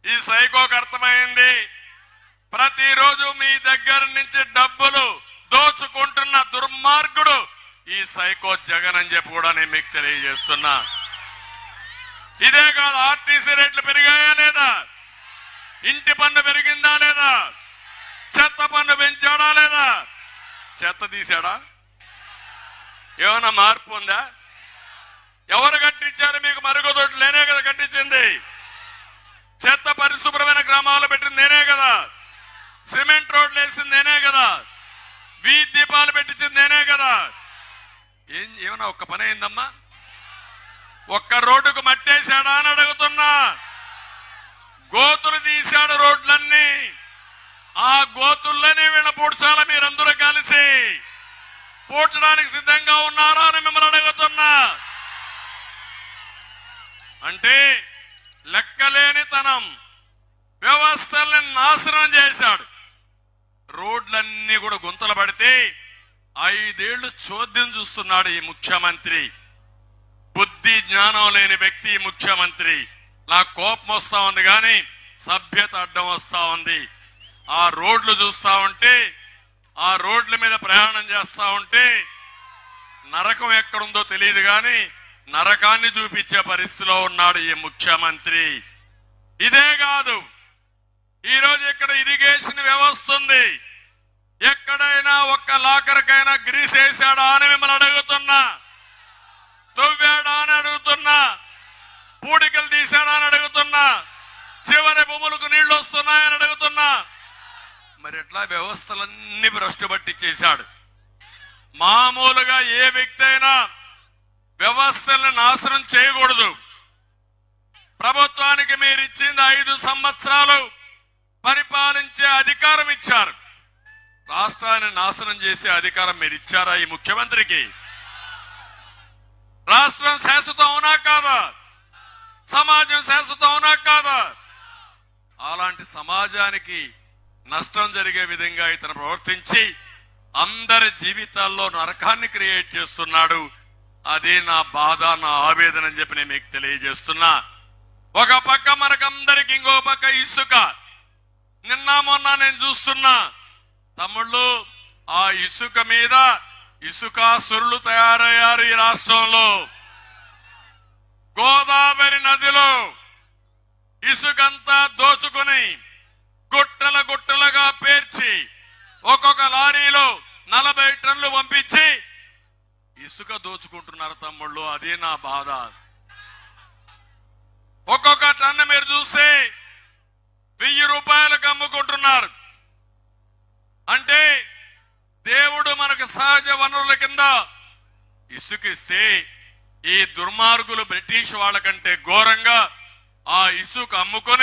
ఈ సైకోకు అర్థమైంది. ప్రతిరోజు మీ దగ్గర నుంచి డబ్బులు దోచుకుంటున్న దుర్మార్గుడు ఈ సైకో జగన్ అని చెప్పి కూడా నేను మీకు తెలియజేస్తున్నా. ఇదే కాదు, ఆర్టీసీ రేట్లు పెరిగాయా లేదా, ఇంటి పన్ను పెరిగిందా లేదా, చెత్త పన్ను పెంచాడా లేదా, చెత్త తీశాడా, ఏమైనా మార్పు ఉందా? ఎవరు కట్టించారు మీకు? మరుగుదొడ్లు నేనే కదా కట్టించింది. చెత్త పరిశుభ్రమైన గ్రామాలు పెట్టింది నేనే కదా. సిమెంట్ రోడ్లు వేసింది నేనే కదా. వీధి దీపాలు పెట్టించింది నేనే కదా. ఏమన్నా ఒక్క పని అయిందమ్మా? ఒక్క రోడ్డుకు మట్టేశాడా అని అడుగుతున్నా. గోతులు తీశాడు రోడ్లన్నీ. ఆ గోతుల్లోనే వీళ్ళ పూడ్చాల. మీరందరూ కలిసి పూడ్చడానికి సిద్ధంగా ఉన్నారా అని మిమ్మల్ని అడుగుతున్నా. అంటే లెక్కలేనితనం, వ్యవస్థల్ని నాశనం చేశాడు. రోడ్లన్నీ కూడా గుంతలు పడితే 5 ఏళ్లు చోద్యం చూస్తున్నాడు ఈ ముఖ్యమంత్రి. బుద్ధి జ్ఞానం లేని వ్యక్తి ఈ ముఖ్యమంత్రి. నాకు కోపం వస్తా ఉంది కానీ సభ్యత అడ్డం వస్తా ఉంది. ఆ రోడ్లు చూస్తా ఉంటే, ఆ రోడ్ల మీద ప్రయాణం చేస్తా ఉంటే నరకం ఎక్కడుందో తెలియదు కానీ నరకాన్ని చూపించే పరిస్థితిలో ఉన్నాడు ఈ ముఖ్యమంత్రి. ఇదే కాదు, ఈరోజు ఇక్కడ ఇరిగేషన్ వ్యవస్థ ఉంది. ఎక్కడైనా ఒక్క లాకర్కైనా గ్రీస్ వేసాడా అని మిమ్మల్ని అడుగుతున్నా. తవ్వాడా అని అడుగుతున్నా. పూడికలు తీశాడా అని అడుగుతున్నా. చివరి భూములకు నీళ్లు వస్తున్నాయని అడుగుతున్నా. మరి ఎట్లా వ్యవస్థలన్నీ భ్రష్టు పట్టించేశాడు. మామూలుగా ఏ వ్యక్తి అయినా వ్యవస్థలను నాశనం చేయకూడదు. ప్రభుత్వానికి మీరు ఇచ్చింది 5 సంవత్సరాలు పరిపాలించే అధికారం ఇచ్చారు. రాష్ట్రాన్ని నాశనం చేసే అధికారం మీరు ఇచ్చారా ఈ ముఖ్యమంత్రికి? రాష్ట్రం శాశ్వతం అవునా కాదా? సమాజం శాశ్వతం అవునా కాదా? అలాంటి సమాజానికి నష్టం జరిగే విధంగా ఇతను ప్రవర్తించి అందరి జీవితాల్లో నరకాన్ని క్రియేట్ చేస్తున్నాడు. అదే నా బాధ, నా ఆవేదన అని చెప్పి నేను మీకు తెలియజేస్తున్నా. ఒక పక్క మనకందరికి, ఇంకో పక్క ఇసుక. నిన్న మొన్న నేను చూస్తున్నా తమ్ముళ్ళు, ఆ ఇసుక మీద ఇసుకాసురులు తయారయ్యారు ఈ రాష్ట్రంలో. గోదావరి నదిలో ఇసుకంతా దోచుకుని గుట్టల గుట్టలుగా పేర్చి ఒక్కొక్క లారీలో 40 టన్నులు పంపించి ఇసుక దోచుకుంటున్నారు తమ్ముళ్ళు. అదే నా బాధ. ఒక్కొక్క టన్ను మీరు చూస్తే 1000 రూపాయలకు అమ్ముకుంటున్నారు. అంటే దేవుడు మనకు సహజ వనరుల కింద ఇసుకిస్తే ఈ దుర్మార్గులు బ్రిటిష్ వాళ్ళకంటే ఘోరంగా ఆ ఇసుక అమ్ముకొని